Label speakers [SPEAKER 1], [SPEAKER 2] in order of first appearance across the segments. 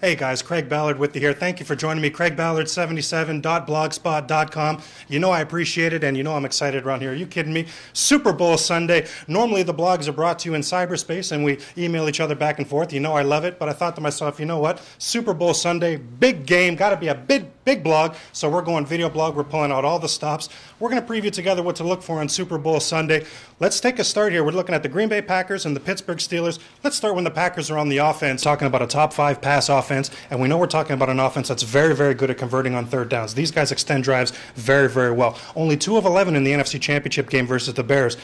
[SPEAKER 1] Hey guys, Craig Ballard with you here. Thank you for joining me. CraigBallard77.blogspot.com. You know I appreciate it, and you know I'm excited around here. Are you kidding me? Super Bowl Sunday. Normally the blogs are brought to you in cyberspace, and we email each other back and forth. You know I love it, but I thought to myself, you know what? Super Bowl Sunday, big game, got to be a big blog. So we're going video blog. We're pulling out all the stops. We're going to preview together what to look for on Super Bowl Sunday. Let's take a start here. We're looking at the Green Bay Packers and the Pittsburgh Steelers. Let's start when the Packers are on the offense, talking about a top 5 pass offense. And we know we're talking about an offense that's very, very good at converting on third downs. These guys extend drives very, very well. Only 2 of 11 in the NFC Championship game versus the Bears.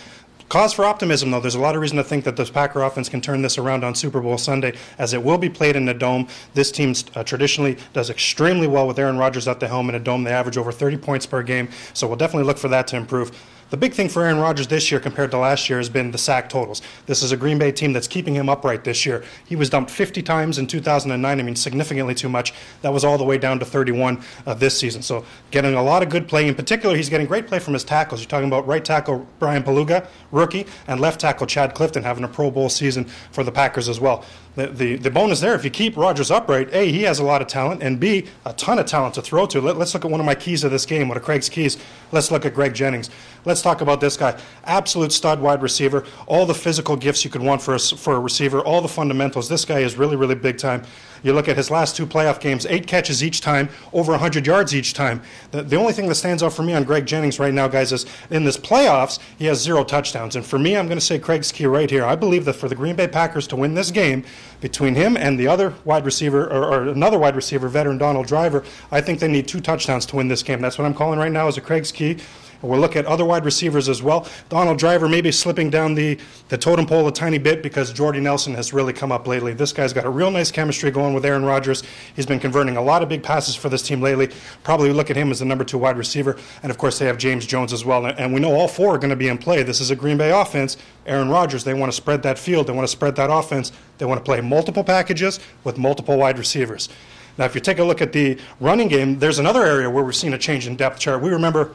[SPEAKER 1] Cause for optimism, though. There's a lot of reason to think that this Packer offense can turn this around on Super Bowl Sunday, as it will be played in the Dome. This team traditionally does extremely well with Aaron Rodgers at the helm in a Dome. They average over 30 points per game, so we'll definitely look for that to improve. The big thing for Aaron Rodgers this year compared to last year has been the sack totals. This is a Green Bay team that's keeping him upright this year. He was dumped 50 times in 2009. I mean, significantly too much. That was all the way down to 31 this season. So getting a lot of good play. In particular, he's getting great play from his tackles. You're talking about right tackle Brian Paluga, rookie, and left tackle Chad Clifton having a Pro Bowl season for the Packers as well. The bonus there, if you keep Rodgers upright, A, he has a lot of talent, and B, a ton of talent to throw to. Let's look at one of my keys of this game, one of Craig's keys. Let's look at Greg Jennings. Let's talk about this guy. Absolute stud wide receiver. All the physical gifts you could want for a receiver. All the fundamentals. This guy is really, really big time. You look at his last 2 playoff games, 8 catches each time, over 100 yards each time. The only thing that stands out for me on Greg Jennings right now, guys, is in this playoffs, he has 0 touchdowns. And for me, I'm going to say Craig's key right here. I believe that for the Green Bay Packers to win this game, between him and the other wide receiver, or another wide receiver, veteran Donald Driver, I think they need 2 touchdowns to win this game. That's what I'm calling right now as a Craig's key. We'll look at other wide receivers as well. Donald Driver maybe slipping down the totem pole a tiny bit because Jordy Nelson has really come up lately. This guy's got a real nice chemistry going with Aaron Rodgers. He's been converting a lot of big passes for this team lately. Probably look at him as the number 2 wide receiver. And, of course, they have James Jones as well. And we know all 4 are going to be in play. This is a Green Bay offense. Aaron Rodgers, they want to spread that field. They want to spread that offense. They want to play multiple packages with multiple wide receivers. Now, if you take a look at the running game, there's another area where we've seen a change in depth chart. We remember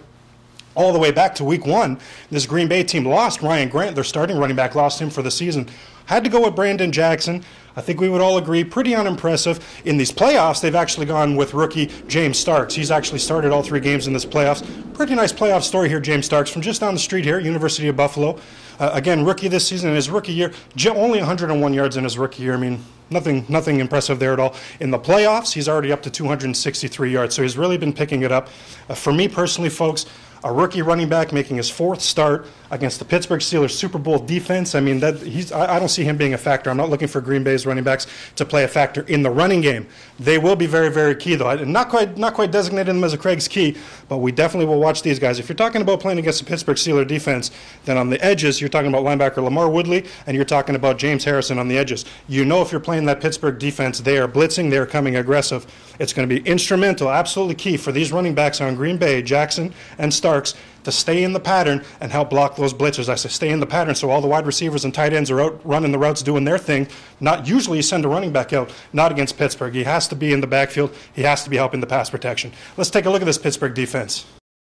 [SPEAKER 1] all the way back to week 1, this Green Bay team lost Ryan Grant, their starting running back, lost him for the season. Had to go with Brandon Jackson. I think we would all agree, pretty unimpressive. In these playoffs, they've actually gone with rookie James Starks. He's actually started all 3 games in this playoffs. Pretty nice playoff story here, James Starks, from just down the street here, University of Buffalo. Again, rookie this season. In his rookie year, only 101 yards in his rookie year. I mean, nothing impressive there at all. In the playoffs, he's already up to 263 yards, so he's really been picking it up. For me personally, folks, a rookie running back making his 4th start against the Pittsburgh Steelers Super Bowl defense. I mean, I don't see him being a factor. I'm not looking for Green Bay's running backs to play a factor in the running game. They will be very, very key, though. I'm not quite designating them as a Craig's key, but we definitely will watch these guys. If you're talking about playing against the Pittsburgh Steelers defense, then on the edges, you're talking about linebacker Lamar Woodley, and you're talking about James Harrison on the edges. You know if you're playing that Pittsburgh defense, they are blitzing, they are coming aggressive. It's going to be instrumental, absolutely key for these running backs on Green Bay, Jackson and Starks, to stay in the pattern and help block those blitzers. I say stay in the pattern so all the wide receivers and tight ends are out running the routes, doing their thing. Not usually you send a running back out, not against Pittsburgh. He has to be in the backfield. He has to be helping the pass protection. Let's take a look at this Pittsburgh defense.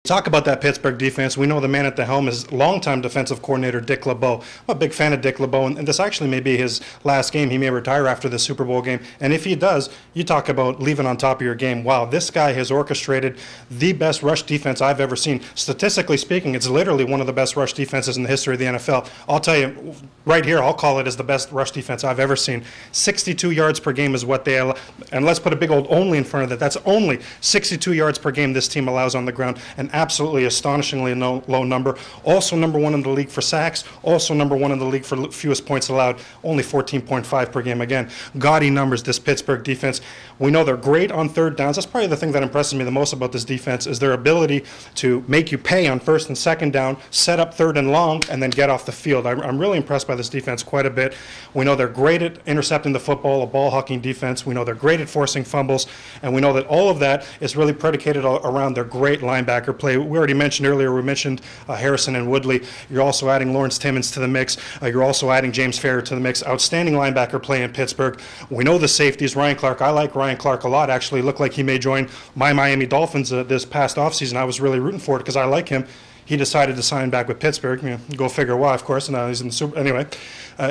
[SPEAKER 1] Talk about that Pittsburgh defense. We know the man at the helm is longtime defensive coordinator Dick LeBeau. I'm a big fan of Dick LeBeau, and this actually may be his last game. He may retire after the Super Bowl game, and if he does, you talk about leaving on top of your game. Wow, this guy has orchestrated the best rush defense I've ever seen. Statistically speaking, it's literally one of the best rush defenses in the history of the NFL. I'll tell you, right here, I'll call it as the best rush defense I've ever seen. 62 yards per game is what they allow, and let's put a big old only in front of that. That's only 62 yards per game this team allows on the ground, and absolutely astonishingly low number. Also number 1 in the league for sacks. Also number 1 in the league for fewest points allowed. Only 14.5 per game. Again, gaudy numbers, this Pittsburgh defense. We know they're great on third downs. That's probably the thing that impresses me the most about this defense is their ability to make you pay on 1st and 2nd down, set up 3rd and long, and then get off the field. I'm really impressed by this defense quite a bit. We know they're great at intercepting the football, a ball-hawking defense. We know they're great at forcing fumbles, and we know that all of that is really predicated around their great linebacker play. We already mentioned earlier, we mentioned Harrison and Woodley. You're also adding Lawrence Timmons to the mix. You're also adding James Farrior to the mix. Outstanding linebacker play in Pittsburgh. We know the safeties. Ryan Clark, I like Ryan Clark a lot, actually. Looked like he may join my Miami Dolphins this past offseason. I was really rooting for it because I like him. he decided to sign back with Pittsburgh. Go figure why, of course. Now he's in the Super. Anyway,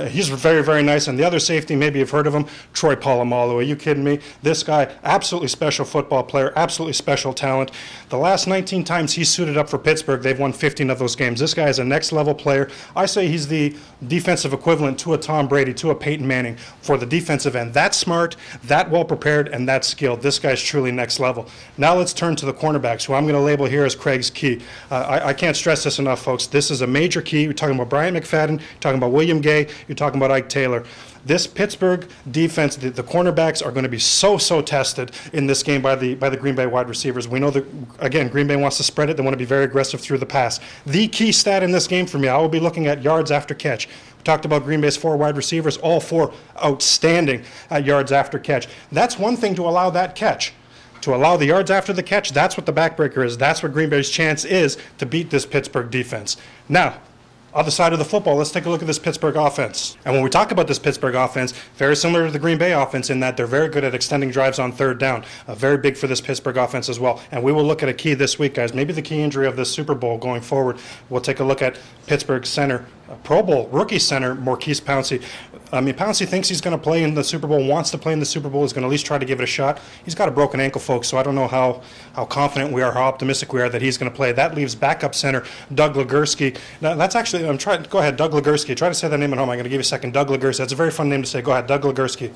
[SPEAKER 1] he's very, very nice. And the other safety, maybe you've heard of him, Troy Polamalu. Are you kidding me? This guy, absolutely special football player, absolutely special talent. The last 19 times he's suited up for Pittsburgh, they've won 15 of those games. This guy is a next-level player. I say he's the defensive equivalent to a Tom Brady, to a Peyton Manning for the defensive end. That smart, that well-prepared, and that skilled. This guy's truly next level. Now let's turn to the cornerbacks, who I'm going to label here as Craig's key. I can't stress this enough, folks. This is a major key. You're talking about Brian McFadden, you're talking about William Gay, you're talking about Ike Taylor. This Pittsburgh defense, the cornerbacks are going to be so tested in this game by the Green Bay wide receivers. We know that, again, Green Bay wants to spread it. They want to be very aggressive through the pass. The key stat in this game for me, I will be looking at yards after catch. We talked about Green Bay's 4 wide receivers, all 4 outstanding at yards after catch. That's one thing to allow that catch. To allow the yards after the catch, that's what the backbreaker is. That's what Green Bay's chance is to beat this Pittsburgh defense. Now, other side of the football, let's take a look at this Pittsburgh offense. And when we talk about this Pittsburgh offense, very similar to the Green Bay offense in that they're very good at extending drives on third down. Very big for this Pittsburgh offense as well. And we will look at a key this week, guys. Maybe the key injury of this Super Bowl going forward. We'll take a look at Pittsburgh center, Pro Bowl rookie center, Maurkice Pouncey. Pouncey thinks he's going to play in the Super Bowl, wants to play in the Super Bowl, is going to at least try to give it a shot. He's got a broken ankle, folks, so I don't know how confident we are, how optimistic we are that he's going to play. That leaves backup center Doug Legursky. Now, that's actually, go ahead, Doug Legursky. Try to say that name at home. I'm going to give you a second. Doug Legursky. That's a very fun name to say. Go ahead, Doug Legursky.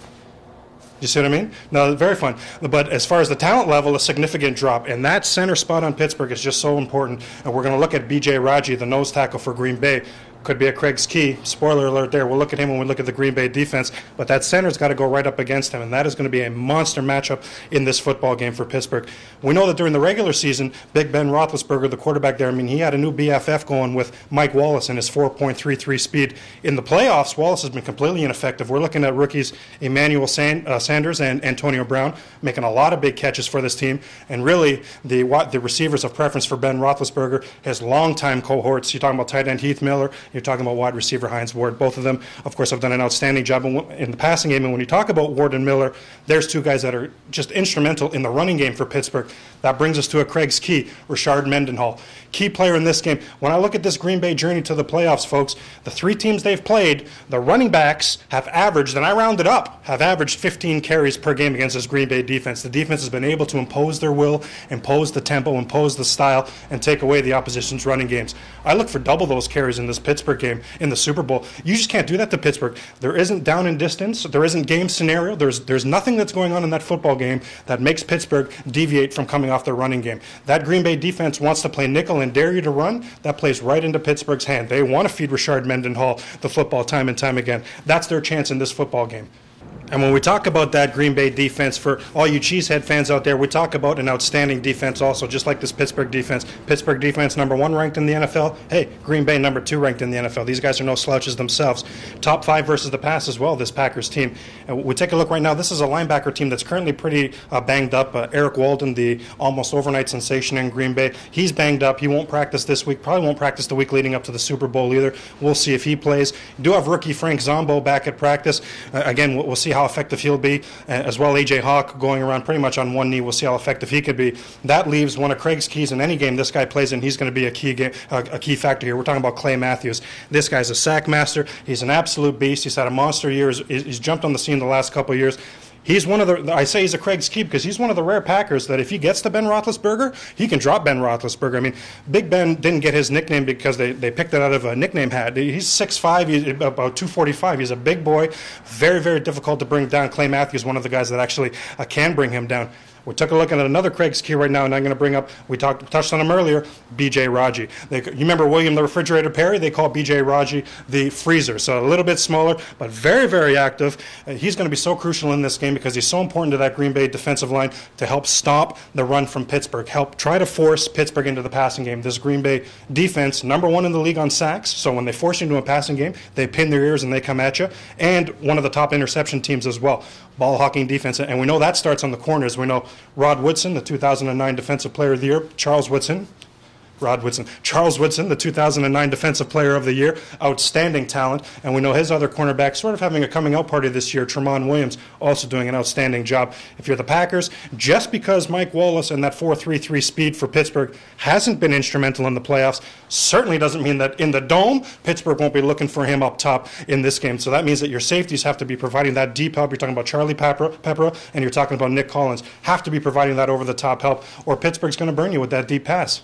[SPEAKER 1] You see what I mean? No, very fun. But as far as the talent level, a significant drop. And that center spot on Pittsburgh is just so important. And we're going to look at B.J. Raji, the nose tackle for Green Bay. Could be a Craig's key. Spoiler alert there. We'll look at him when we look at the Green Bay defense. But that center's got to go right up against him, and that is going to be a monster matchup in this football game for Pittsburgh. We know that during the regular season, Big Ben Roethlisberger, the quarterback there, he had a new BFF going with Mike Wallace and his 4.33 speed. In the playoffs, Wallace has been completely ineffective. We're looking at rookies Emmanuel Sanders and Antonio Brown making a lot of big catches for this team. And really, the receivers of preference for Ben Roethlisberger, his longtime cohorts. You're talking about tight end Heath Miller. You're talking about wide receiver Hines Ward. Both of them, of course, have done an outstanding job in the passing game. And when you talk about Ward and Miller, there's 2 guys that are just instrumental in the running game for Pittsburgh. That brings us to a Craig's key, Rashard Mendenhall. Key player in this game. When I look at this Green Bay journey to the playoffs, folks, the 3 teams they've played, the running backs have averaged, and I rounded up, have averaged 15 carries per game against this Green Bay defense. The defense has been able to impose their will, impose the tempo, impose the style, and take away the opposition's running games. I look for double those carries in this Pittsburgh game in the Super Bowl. You just can't do that to Pittsburgh. There isn't down and distance. There isn't game scenario. There's nothing that's going on in that football game that makes Pittsburgh deviate from coming off their running game. That Green Bay defense wants to play nickel and dare you to run. That plays right into Pittsburgh's hand. They want to feed Rashard Mendenhall the football time and time again. That's their chance in this football game. And when we talk about that Green Bay defense, for all you Cheesehead fans out there, we talk about an outstanding defense also, just like this Pittsburgh defense. Pittsburgh defense, number 1 ranked in the NFL. Hey, Green Bay, number 2 ranked in the NFL. These guys are no slouches themselves. Top 5 versus the pass as well, this Packers team. And we take a look right now. This is a linebacker team that's currently pretty banged up. Eric Walden, the almost overnight sensation in Green Bay, he's banged up. He won't practice this week. Probably won't practice the week leading up to the Super Bowl either. We'll see if he plays. You do have rookie Frank Zombo back at practice. Again, we'll see how effective he'll be, as well A.J. Hawk going around pretty much on one knee. We'll see how effective he could be. That leaves one of Craig's keys in any game this guy plays in. He's going to be a key factor here. We're talking about Clay Matthews. This guy's a sack master. He's an absolute beast. He's had a monster year. He's jumped on the scene the last couple of years. He's one of the, I say he's a Craig's key because he's one of the rare Packers that if he gets to Ben Roethlisberger, he can drop Ben Roethlisberger. Big Ben didn't get his nickname because they picked it out of a nickname hat. He's 6'5", he's about 245. He's a big boy, very, very difficult to bring down. Clay Matthews, one of the guys that actually can bring him down. We took a look at another Craig's key right now, and I'm going to bring up, we touched on him earlier, B.J. Raji. You remember William the Refrigerator Perry? They call B.J. Raji the freezer. So a little bit smaller, but very, very active. He's going to be so crucial in this game because he's so important to that Green Bay defensive line to help stop the run from Pittsburgh, help try to force Pittsburgh into the passing game. This Green Bay defense, number 1 in the league on sacks, so when they force you into a passing game, they pin their ears and they come at you, and one of the top interception teams as well. Ball hawking defense, and we know that starts on the corners. We know Rod Woodson, the 2009 Defensive Player of the Year, Charles Woodson, Charles Woodson, the 2009 Defensive Player of the Year, outstanding talent, and we know his other cornerback sort of having a coming out party this year, Tremont Williams, also doing an outstanding job. If you're the Packers, just because Mike Wallace and that 4.33 speed for Pittsburgh hasn't been instrumental in the playoffs, certainly doesn't mean that in the Dome, Pittsburgh won't be looking for him up top in this game. So that means that your safeties have to be providing that deep help. You're talking about Charlie Pepper, and you're talking about Nick Collins, have to be providing that over-the-top help, or Pittsburgh's going to burn you with that deep pass.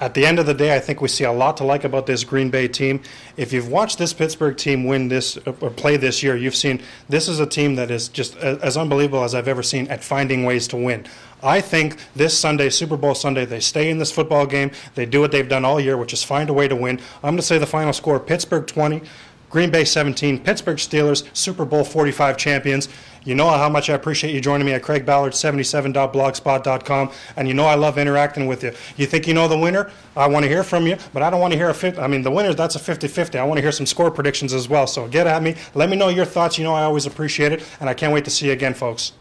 [SPEAKER 1] At the end of the day, I think we see a lot to like about this Green Bay team. If you've watched this Pittsburgh team win this or play this year, you've seen this is a team that is just as unbelievable as I've ever seen at finding ways to win. I think this Sunday, Super Bowl Sunday, they stay in this football game. They do what they've done all year, which is find a way to win. I'm going to say the final score, Pittsburgh 20, Green Bay 17, Pittsburgh Steelers, Super Bowl 45 champions. You know how much I appreciate you joining me at craigballard77.blogspot.com, and you know I love interacting with you. You think you know the winner? I want to hear from you, but I don't want to hear the winner, that's a 50-50. I want to hear some score predictions as well, so get at me. Let me know your thoughts. You know I always appreciate it, and I can't wait to see you again, folks.